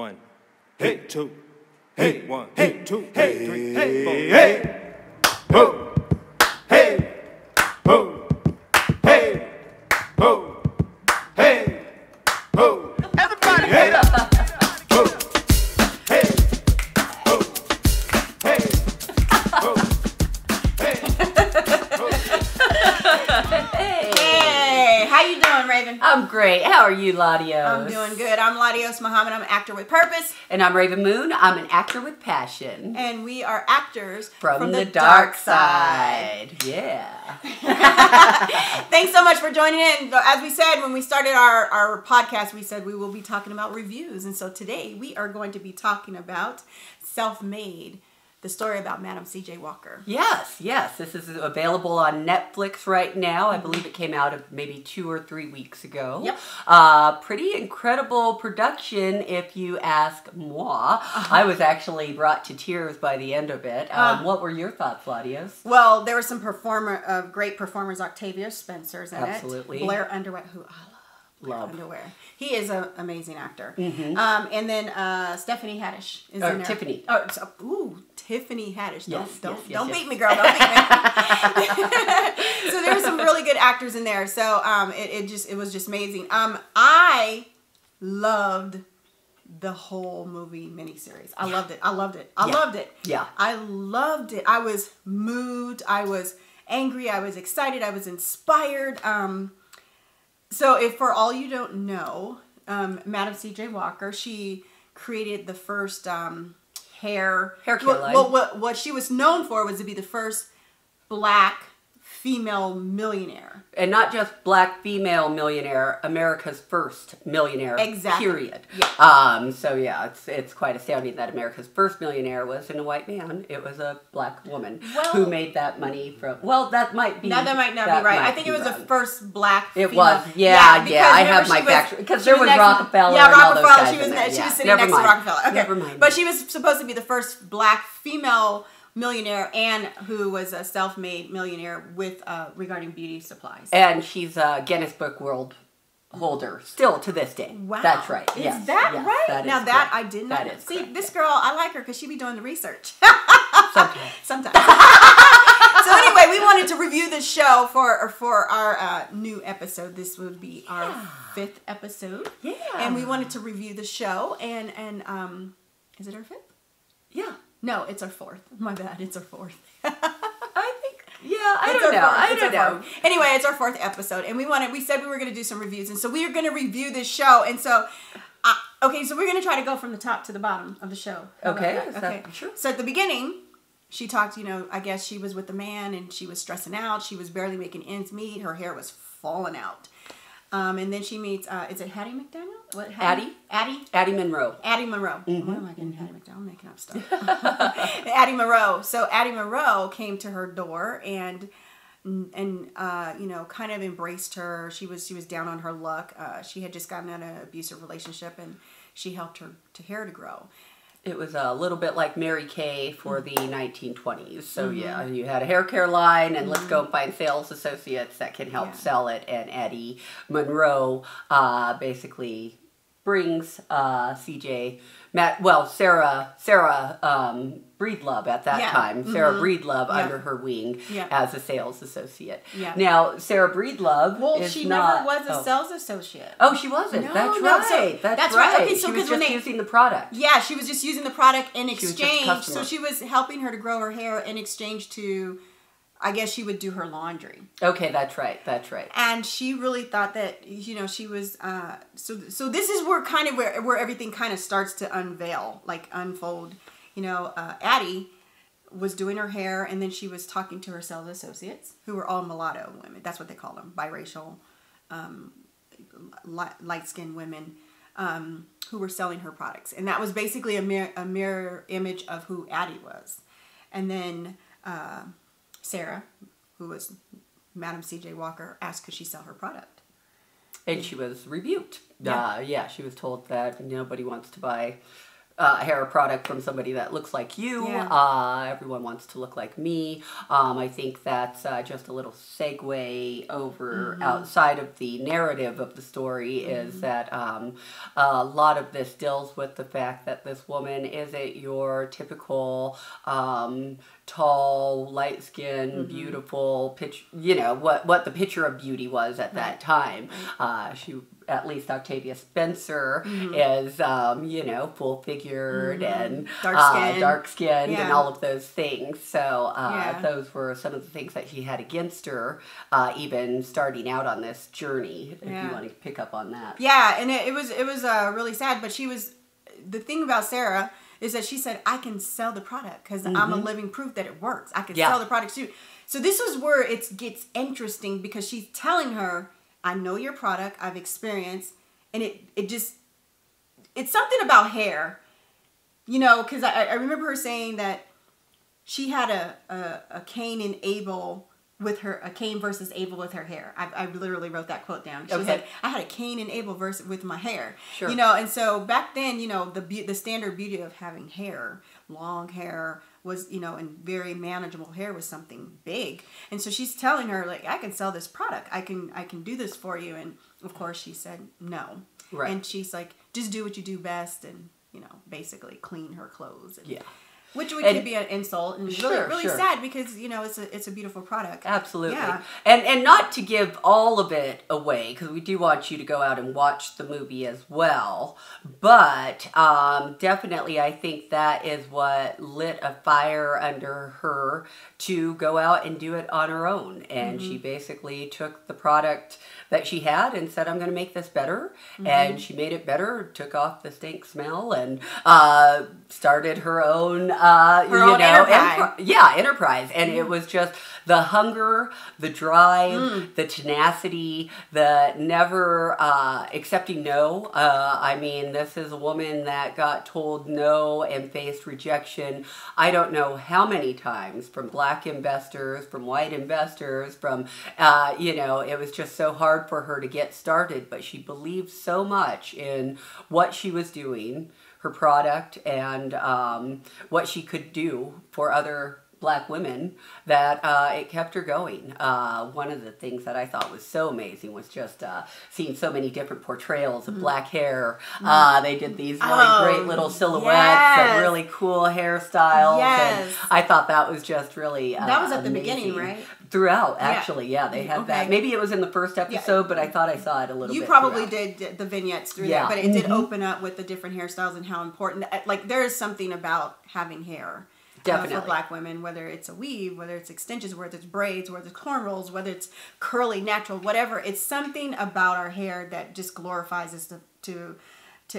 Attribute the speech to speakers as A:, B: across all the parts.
A: One, hey, two, hey, one, hey, two, hey, three, hey, four, hey, ho, hey, ho, hey, ho, hey, ho. Everybody, hey, ho, hey, ho, hey, ho, hey, ho.
B: Hey, how you doing, Raven?
C: I'm great. How are you, LaDios?
B: I'm doing good. I'm LaDios Muhammad. I'm an actor with purpose.
C: And I'm Rav'n Moon. I'm an actor with passion.
B: And we are actors
C: From the dark side. Yeah.
B: Thanks so much for joining in. As we said, when we started our podcast, we said we will be talking about reviews. And so today we are going to be talking about Self-Made, the story about Madam C.J. Walker.
C: Yes. This is available on Netflix right now. I believe it came out maybe 2 or 3 weeks ago.
B: Yep.
C: Pretty incredible production, if you ask moi. I was actually brought to tears by the end of it. What were your thoughts, LaDios?
B: Well, there were some great performers. Octavia Spencer's in
C: Absolutely.
B: it. Blair Underwood, who I love. Underwear. He is an amazing actor. Mm-hmm. And then Stephanie Haddish is in there.
C: Tiffany.
B: Tiffany Haddish. Don't
C: Yes.
B: beat me, girl. Don't beat me. So there were some really good actors in there. So it was just amazing. I loved the whole movie miniseries. I loved it.
C: Yeah.
B: I loved it. I was moved. I was angry. I was excited. I was inspired. So if for all you don't know, Madam C.J. Walker, she created the first hair
C: care line.
B: Well, what she was known for was to be the first black female millionaire.
C: And not just black female millionaire, America's first millionaire.
B: Exactly.
C: Period.
B: Yeah.
C: So yeah, it's quite astounding that America's first millionaire wasn't a white man. It was a black woman who made that money from. Well, that might be.
B: That might not be right. I think it was the first black female.
C: It was. Yeah. I have my facts because there was Rockefeller.
B: Yeah,
C: and all those
B: Rockefeller.
C: guys
B: She was
C: in there.
B: she was sitting
C: Never
B: next
C: mind.
B: to Rockefeller. Okay.
C: Never mind.
B: But she was supposed to be the first black female millionaire and who was a self-made millionaire with regarding beauty supplies.
C: And she's a Guinness Book World holder still to this day.
B: Wow.
C: That's right.
B: Is
C: yes.
B: that
C: yes,
B: right?
C: That
B: now
C: is
B: that
C: correct.
B: I did not
C: That is
B: see
C: correct,
B: this
C: yes.
B: girl, I like her because she be doing the research.
C: Sometimes.
B: So anyway, we wanted to review this show for our new episode. This would be our 5th episode.
C: Yeah.
B: And we wanted to review the show and is it our 5th?
C: Yeah.
B: No, it's our 4th. My bad, it's our 4th.
C: I think. Yeah, I don't know.
B: Anyway, it's our 4th episode, and we said we were going to do some reviews, and so we are going to review this show, and so so we're going to try to go from the top to the bottom of the show.
C: Okay.
B: Sure. So at the beginning, she talked. I guess she was with a man, and she was stressing out. She was barely making ends meet. Her hair was falling out. And then she meets, is it Hattie McDaniel? What?
C: Addie Monroe.
B: Addie Monroe.
C: Mm-hmm.
B: What am I getting Hattie McDaniel? I'm making up stuff. Addie Monroe. So Addie Monroe came to her door and kind of embraced her. She was down on her luck. She had just gotten out of an abusive relationship, and she helped her hair to grow.
C: It was a little bit like Mary Kay for the 1920s. So yeah, you had a hair care line, and let's go and find sales associates that can help sell it. And Addie Monroe basically brings Sarah Breedlove at that time. Sarah Breedlove under her wing as a sales associate. Yeah. Now, Sarah Breedlove is
B: she
C: not...
B: never was a sales associate.
C: Oh, she wasn't.
B: No,
C: That's
B: no,
C: right.
B: so,
C: that's right.
B: Okay, so
C: she was just using the product.
B: Yeah, she was just using the product in
C: She was just a
B: exchange.
C: customer.
B: So she was helping her to grow her hair in exchange to, I guess she would do her laundry.
C: Okay, that's right.
B: And she really thought that, she was, so this is where everything kind of starts to unfold. Addie was doing her hair, and then she was talking to her sales associates, who were all mulatto women. That's what they call them, biracial, light-skinned women, who were selling her products. And that was basically a mirror image of who Addie was. And then Sarah, who was Madam C.J. Walker, asked could she sell her product.
C: And she was rebuked. She was told that nobody wants to buy hair product from somebody that looks like you.
B: Yeah.
C: Everyone wants to look like me. I think that's just a little segue over outside of the narrative of the story is that a lot of this deals with the fact that this woman isn't your typical tall, light-skinned, beautiful pitch. You know what the picture of beauty was at that time. She, at least Octavia Spencer, is you know, full-figured and dark-skinned and all of those things. So those were some of the things that she had against her, even starting out on this journey. If you want to pick up on that.
B: Yeah, and it was really sad. But the thing about Sarah is that she said, I can sell the product because I'm a living proof that it works. I can sell the product too. So this is where it gets interesting because she's telling her, I know your product, I've experienced, and it's something about hair, you know, because I remember her saying that she had a Cain and Abel with her, a Cain versus Abel with her hair. I literally wrote that quote down. She said, I had a Cain and Abel versus with my hair. Sure. You know, and so back then, you know, the standard beauty of having hair, long hair was, you know, and very manageable hair was something big. And so she's telling her, like, I can sell this product. I can do this for you. And of course she said no. Right. And she's like, just do what you do best and, you know, basically clean her clothes. And, which could be an insult and really sad because, you know, it's a beautiful product.
C: Absolutely. Yeah. And not to give all of it away, because we do want you to go out and watch the movie as well. But definitely I think that is what lit a fire under her to go out and do it on her own. And she basically took the product that she had and said, I'm going to make this better. And she made it better, took off the stink smell, and started her own enterprise. And it was just the hunger, the drive, the tenacity, the never accepting no. I mean, this is a woman that got told no and faced rejection. I don't know how many times from black investors, from white investors, from, you know, it was just so hard for her to get started. But she believed so much in what she was doing, her product, and what she could do for other black women, that it kept her going. One of the things that I thought was so amazing was just seeing so many different portrayals of black hair. They did these really great little silhouettes and really cool hairstyles. And I thought that was just really
B: that was at the
C: amazing.
B: Beginning, right?
C: Throughout, actually, they had that. Maybe it was in the first episode, but I thought I saw it a little bit.
B: You probably did the vignettes through that, but it did open up with the different hairstyles and how important, like, there is something about having hair. For black women, whether it's a weave, whether it's extensions, whether it's braids, whether it's cornrows, whether it's curly, natural, whatever. It's something about our hair that just glorifies us to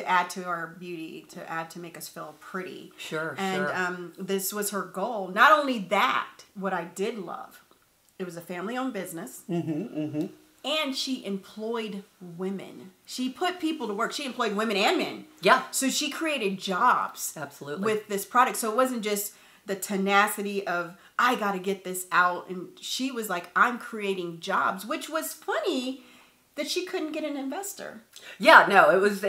B: add to our beauty, to make us feel pretty. And this was her goal. Not only that, what I did love, it was a family-owned business. And she employed women. She put people to work. She employed women and men. Yeah. So she created jobs. Absolutely. With this product. So it wasn't just the tenacity of, I got to get this out. And she was like, I'm creating jobs, which was funny that she couldn't get an investor. Yeah, no, it was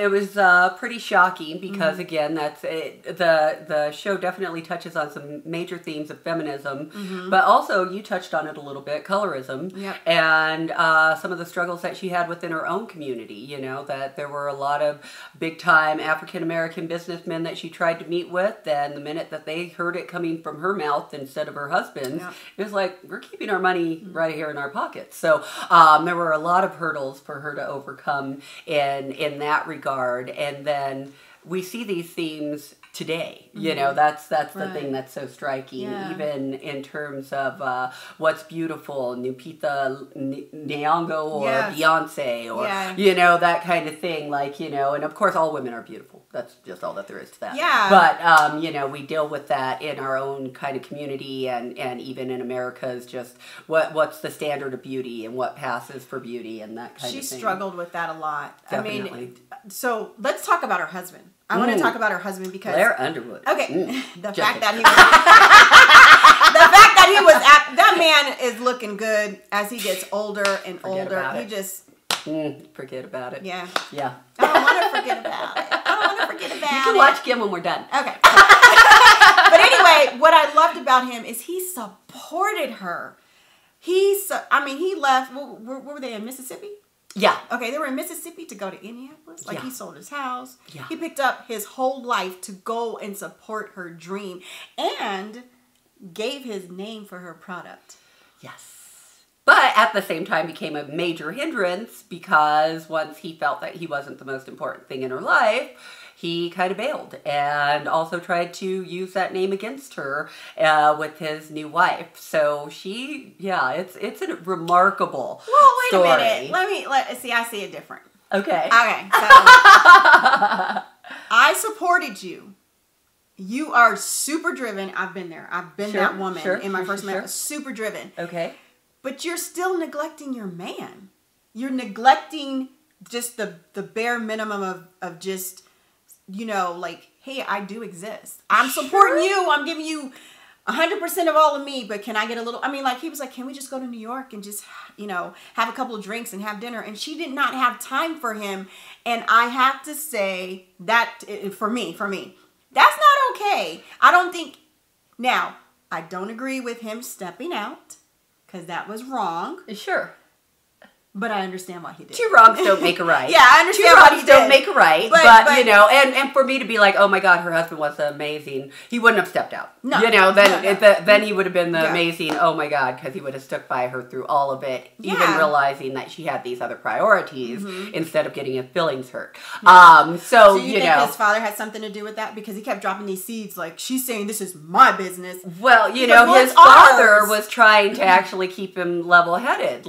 B: pretty shocking because again, that's it. The show definitely touches on some major themes of feminism, but also you touched on it a little bit, colorism, and some of the struggles that she had within her own community. You know, that there were a lot of big time African American businessmen that she tried to meet with, and the minute that they heard it coming from her mouth instead of her husband's, it was like, we're keeping our money right here in our pockets. So there were a lot of hurdles for her to overcome in that regard, and then we see these themes today. You know, that's the thing that's so striking, even in terms of what's beautiful, Lupita Nyong'o or Beyonce or you know, that kind of thing. Like, you know, and of course all women are beautiful. That's just all that there is to that. Yeah. But you know, we deal with that in our own kind of community, and even in America's just what's the standard of beauty and what passes for beauty and that kind of thing. She struggled with that a lot. Definitely. I mean, so let's talk about her husband. I want to talk about her husband because Blair Underwood. Okay, the fact that he was that man is looking good as he gets older and older. He just forget about it. Yeah. I don't want to forget about it. I don't want forget about it.
C: You can watch Kim when we're done.
B: Okay. But anyway, what I loved about him is he supported her. He left, where were they, in Mississippi?
C: Yeah.
B: Okay, they were in Mississippi to go to Indianapolis. Like,
C: Yeah.
B: he sold his house.
C: Yeah.
B: He picked up his whole life to go and support her dream and gave his name for her product.
C: Yes. But at the same time became a major hindrance because once he felt that he wasn't the most important thing in her life, he kind of bailed and also tried to use that name against her with his new wife. So it's a remarkable story.
B: Wait a minute. I see it different.
C: Okay.
B: Okay. So I supported you. You are super driven. I've been there. I've been that woman in my first marriage. Super driven.
C: Okay.
B: But you're still neglecting your man. You're neglecting just the bare minimum of just, like, hey, I do exist. I'm supporting you. I'm giving you 100% of all of me, but can I get a little, he was like, can we just go to New York and just, have a couple of drinks and have dinner? And she did not have time for him. And I have to say that for me, that's not okay. I don't think, now, I don't agree with him stepping out because that was wrong.
C: Sure.
B: But I understand why he did.
C: Two wrongs don't make a right.
B: Yeah, I understand why he did.
C: Two wrongs don't make a right. But and for me to be like, oh my God, her husband was amazing. He wouldn't have stepped out. No. Then he would have been the amazing, oh my God, because he would have stuck by her through all of it, even realizing that she had these other priorities instead of getting his feelings hurt.
B: Yeah. So you think his father had something to do with that? Because he kept dropping these seeds like, she's saying this is my business.
C: Well, his father was trying to actually keep him level-headed.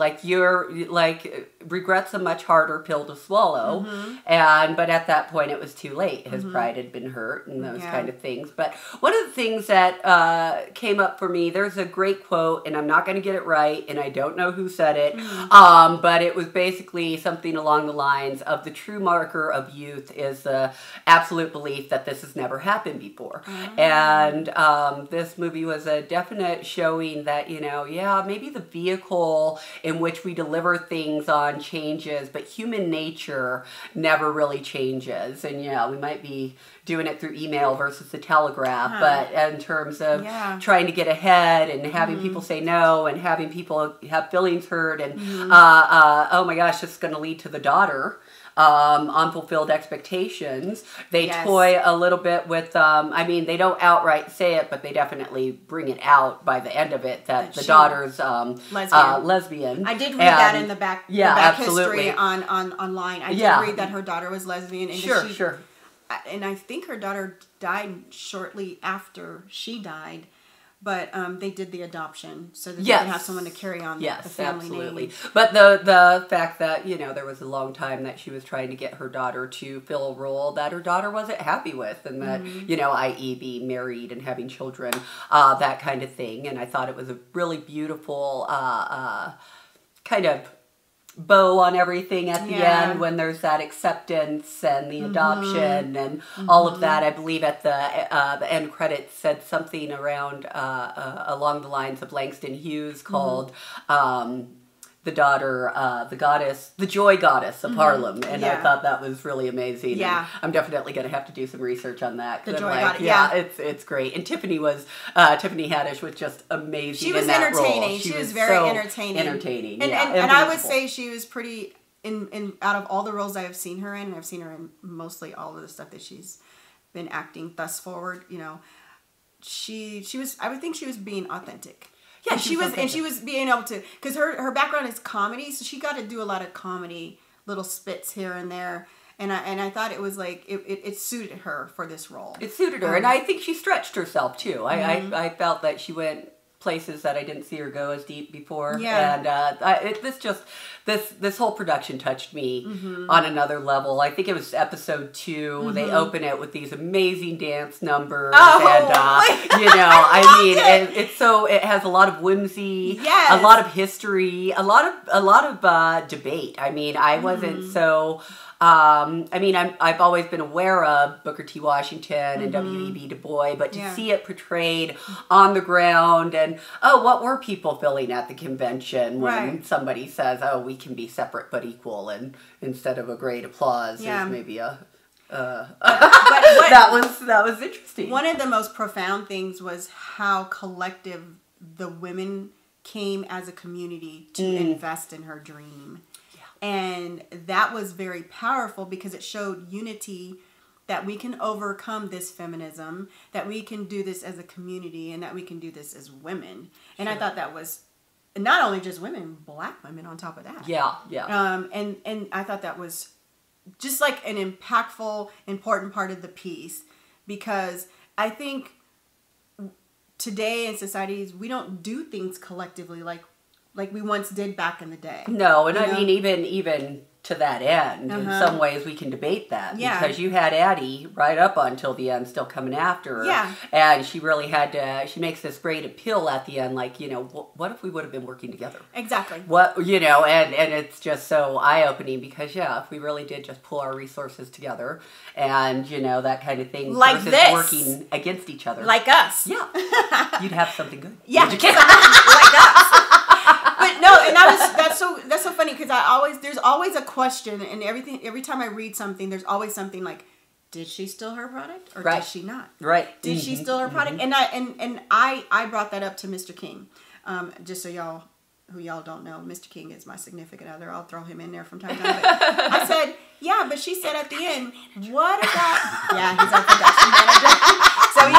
C: Regret's a much harder pill to swallow, but at that point it was too late. His pride had been hurt and those kind of things. But one of the things that came up for me, there's a great quote, and I'm not going to get it right, and I don't know who said it, but it was basically something along the lines of the true marker of youth is the absolute belief that this has never happened before. And this movie was a definite showing that, maybe the vehicle in which we deliver things on changes, but human nature never really changes. And we might be doing it through email versus the telegraph, but in terms of trying to get ahead and having people say no and having people have feelings hurt and oh my gosh, it's going to lead to the daughter. Unfulfilled expectations. They toy a little bit with, they don't outright say it, but they definitely bring it out by the end of it that the daughter's lesbian.
B: I did read that in the back,
C: absolutely.
B: history online. I did read that her daughter was lesbian. And
C: sure.
B: And I think her daughter died shortly after she died. But they did the adoption so that they could have someone to carry on the family name.
C: But the fact that, there was a long time that she was trying to get her daughter to fill a role that her daughter wasn't happy with. And that, i.e. being married and having children, that kind of thing. And I thought it was a really beautiful kind of bow on everything at the end when there's that acceptance and the adoption and all of that. I believe at the end credits said something around along the lines of Langston Hughes called the daughter, the joy goddess of Harlem, and I thought that was really amazing.
B: Yeah,
C: and I'm definitely going to have to do some research on that.
B: The joy goddess,
C: it's great. And Tiffany Haddish was just amazing.
B: She was entertaining. She was very entertaining. And I would say she was pretty in out of all the roles I have seen her in, and I've seen her in mostly all of the stuff that she's been acting thus forward. She was. I would think she was being authentic. Yeah, she was being able to, because her background is comedy, so she got to do a lot of comedy, little spits here and there, and I thought it was like it suited her for this role.
C: It suited her, and I think she stretched herself too. I felt that she went places that I didn't see her go as deep before. Yeah, and this whole production touched me on another level. I think it was episode 2. They open it with these amazing dance numbers, and it has a lot of whimsy, a lot of history, a lot of debate. I wasn't so. I've always been aware of Booker T. Washington and W.E.B. Du Bois, but to see it portrayed on the ground and, what were people feeling at the convention when somebody says, we can be separate but equal, and instead of a great applause, there's maybe a That was interesting.
B: One of the most profound things was how collective the women came as a community to invest in her dream. Yeah. And that was very powerful because it showed unity, that we can overcome this feminism, that we can do this as a community, and that we can do this as women. And I thought that was not only just women, Black women on top of that.
C: Yeah, yeah.
B: And I thought that was just like an impactful, important part of the piece, because I think today in societies we don't do things collectively like we once did back in the day.
C: No, and I mean even to that end, in some ways we can debate that, because you had Addie right up until the end still coming after her.
B: Yeah.
C: And she really had to, she makes this great appeal at the end, like, what if we would have been working together?
B: Exactly.
C: What, and it's just so eye-opening, because, if we really did just pull our resources together and, that kind of thing,
B: like
C: versus
B: this.
C: Working against each other.
B: Like us.
C: Yeah. You'd have something good.
B: Yeah. Like us. But no, and that's so funny, because there's always a question, and every time I read something, there's always something like, did she steal her product or did she not?
C: Right.
B: Did she steal her product? And I brought that up to Mr. King, just so y'all don't know, Mr. King is my significant other. I'll throw him in there from time to time. But I said, yeah, but she said at the end, what about? Yeah, he's our production manager. So you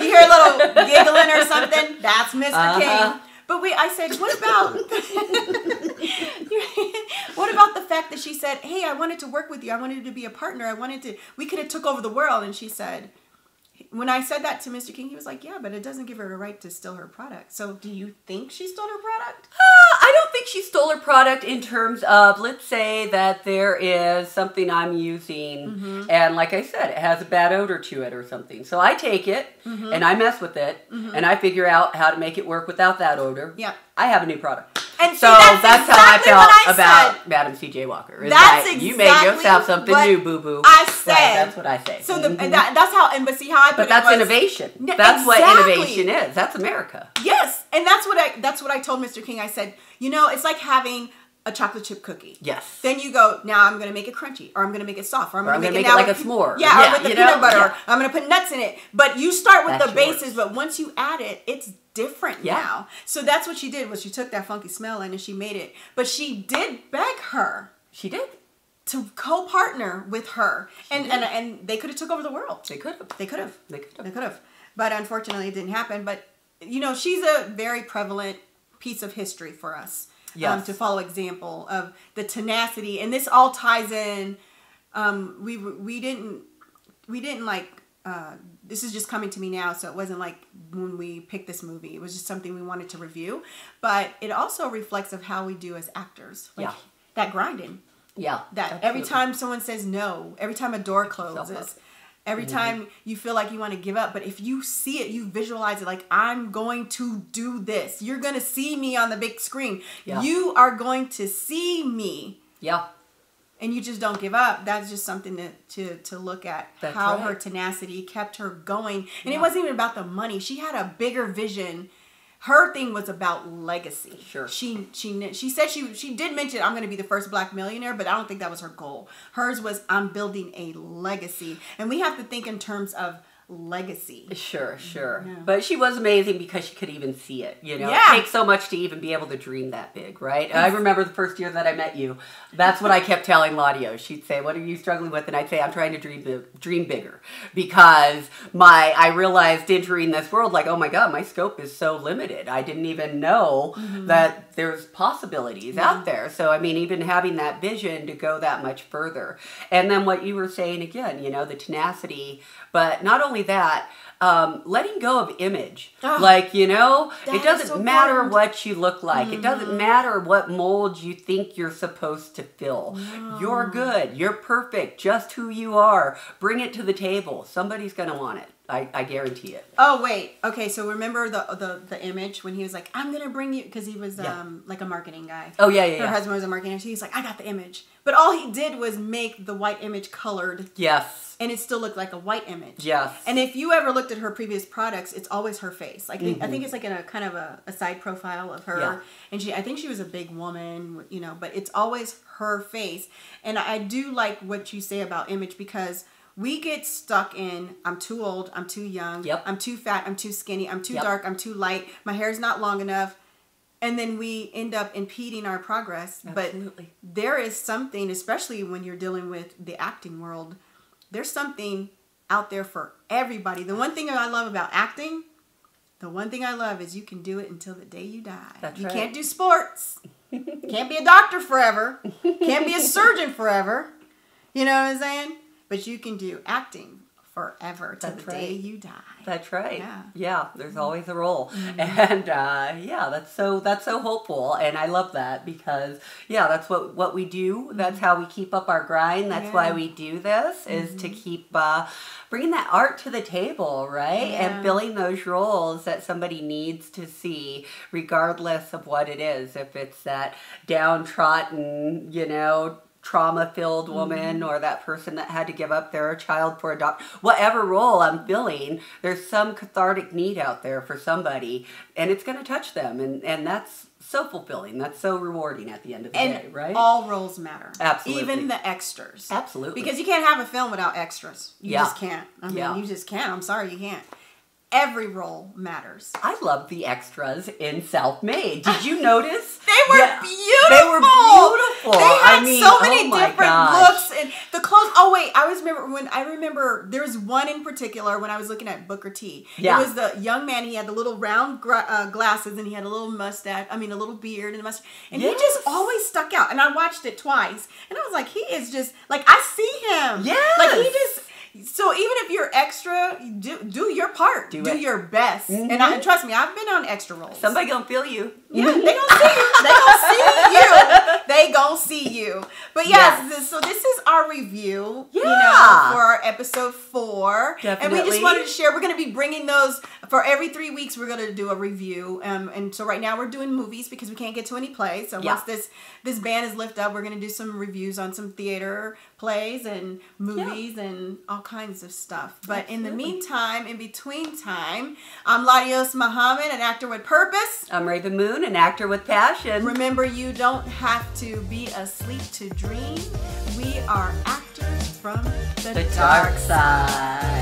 B: hear a little giggling or something. That's Mr. King. But I said, what about the fact that she said, hey, I wanted to work with you. I wanted to be a partner. We could have took over the world. And she said, when I said that to Mr. King, he was like, yeah, but it doesn't give her a right to steal her product. So do you think she stole her product?
C: I don't think she stole her product in terms of, let's say that there is something I'm using, and like I said, it has a bad odor to it or something. So I take it, and I mess with it, and I figure out how to make it work without that odor.
B: Yeah.
C: I have a new product.
B: And
C: so that's
B: exactly
C: how I felt about
B: said.
C: Madam C.J. Walker.
B: That's exactly
C: you made yourself something new, boo-boo.
B: I said.
C: Right, that's what I say.
B: So that's how, but see how I put
C: but
B: it
C: that's
B: was,
C: innovation.
B: That's
C: exactly what innovation is. That's America.
B: Yes, and that's what I told Mr. King. I said, it's like having a chocolate chip cookie.
C: Yes.
B: Then you go, now I'm going to make it crunchy, or I'm going to make it soft, or I'm going to make it
C: like a s'more.
B: Yeah, or with the peanut butter. Or I'm going to put nuts in it. But you start with the bases, but once you add it, it's different now. So that's what she did, was she took that funky smell in and she made it. But she did beg her.
C: She did.
B: To co-partner with her. And they could have took over the world.
C: They could have.
B: They could have. But unfortunately it didn't happen. But, she's a very prevalent piece of history for us.
C: Yes.
B: To follow example of the tenacity, and this all ties in. We didn't like. This is just coming to me now, so it wasn't like when we picked this movie. It was just something we wanted to review, but it also reflects of how we do as actors. That grinding.
C: Yeah.
B: That
C: absolutely.
B: Every time someone says no, every time a door closes. Every time you feel like you want to give up, but if you see it, you visualize it like, I'm going to do this. You're going to see me on the big screen. Yeah. You are going to see me.
C: Yeah.
B: And you just don't give up. That's just something to look at.
C: That's
B: how
C: right.
B: her tenacity kept her going. And it wasn't even about the money. She had a bigger vision. Her thing was about legacy.
C: Sure.
B: She said she did mention, I'm going to be the first Black millionaire, but I don't think that was her goal. Hers was, I'm building a legacy. And we have to think in terms of legacy.
C: Sure.
B: Yeah.
C: But she was amazing because she could even see it,
B: Yeah.
C: It takes so much to even be able to dream that big, right? I remember the first year that I met you. That's what I kept telling LaDios. She'd say, what are you struggling with? And I'd say, I'm trying to dream bigger. Because I realized entering this world, like, oh my God, my scope is so limited. I didn't even know that there's possibilities out there. So, even having that vision to go that much further. And then what you were saying again, the tenacity. But not only that, letting go of image. It doesn't matter what you look like. It doesn't matter what mold you think you're supposed to fill. No. You're good. You're perfect. Just who you are. Bring it to the table. Somebody's going to want it. I guarantee it.
B: Oh wait, okay. So remember the image when he was like, "I'm gonna bring you," because he was like a marketing guy.
C: Oh yeah, yeah.
B: Her husband was a marketing. So he's like, "I got the image," but all he did was make the white image colored.
C: Yes.
B: And it still looked like a white image.
C: Yes.
B: And if you ever looked at her previous products, it's always her face. Like I think it's like in a kind of a side profile of her.
C: Yeah.
B: And I think she was a big woman, you know, but it's always her face. And I do like what you say about image because we get stuck in, I'm too old, I'm too young,
C: Yep.
B: I'm too fat, I'm too skinny, I'm too
C: Yep.
B: dark, I'm too light, my hair's not long enough. And then we end up impeding our progress.
C: Absolutely.
B: But there is something, especially when you're dealing with the acting world, there's something out there for everybody. The one thing I love about acting, the one thing I love is you can do it until the day you die.
C: That's
B: you
C: right.
B: can't do sports. Can't be a doctor forever. Can't be a surgeon forever. You know what I'm saying? But you can do acting forever till
C: That's
B: the day you die.
C: That's right.
B: Yeah.
C: Yeah, there's always a role. And yeah, that's so hopeful. And I love that because yeah, that's what we do. That's how we keep up our grind. That's why we do this is to keep bringing that art to the table, right?
B: Yeah.
C: And filling those roles that somebody needs to see regardless of what it is. If it's that downtrodden, you know, trauma-filled woman or that person that had to give up their child for adoption, whatever role I'm filling, there's some cathartic need out there for somebody and it's going to touch them and that's so fulfilling. That's so rewarding at the end of the day, right?
B: All roles matter.
C: Absolutely.
B: Even the extras.
C: Absolutely.
B: Because you can't have a film without extras. You just can't. I mean, you just can't. I'm sorry, you can't. Every role matters.
C: I love the extras in Self-Made. Did you notice?
B: They were beautiful.
C: They were beautiful.
B: They had so many
C: oh my
B: different
C: gosh.
B: looks and the clothes. Oh wait, I remember there's one in particular when I was looking at Booker T.
C: Yeah.
B: It was the young man. He had the little round glasses and he had a little mustache. I mean, a little beard and a mustache. And he just always stuck out. And I watched it twice, and I was like, he is just like I see him.
C: Yes.
B: Like he just. So even if you're extra, do your part. Do your best. And trust me, I've been on extra roles.
C: Somebody gonna feel you.
B: Yeah, they gonna see you. They gonna see you. They gonna see you. But yes, so this is our review.
C: Yeah.
B: You know, for our episode 4.
C: Definitely.
B: And we just wanted to share. We're gonna be bringing those for every 3 weeks. We're gonna do a review. And so right now we're doing movies because we can't get to any plays. So once this band is lifted up, we're gonna do some reviews on some theater plays and movies and all kinds of stuff. But in the meantime, in between time, I'm LaDios and Rav'n, an actor with purpose.
C: I'm Raven Moon, an actor with passion.
B: Remember, you don't have to be asleep to dream. We are actors from the
C: The dark side.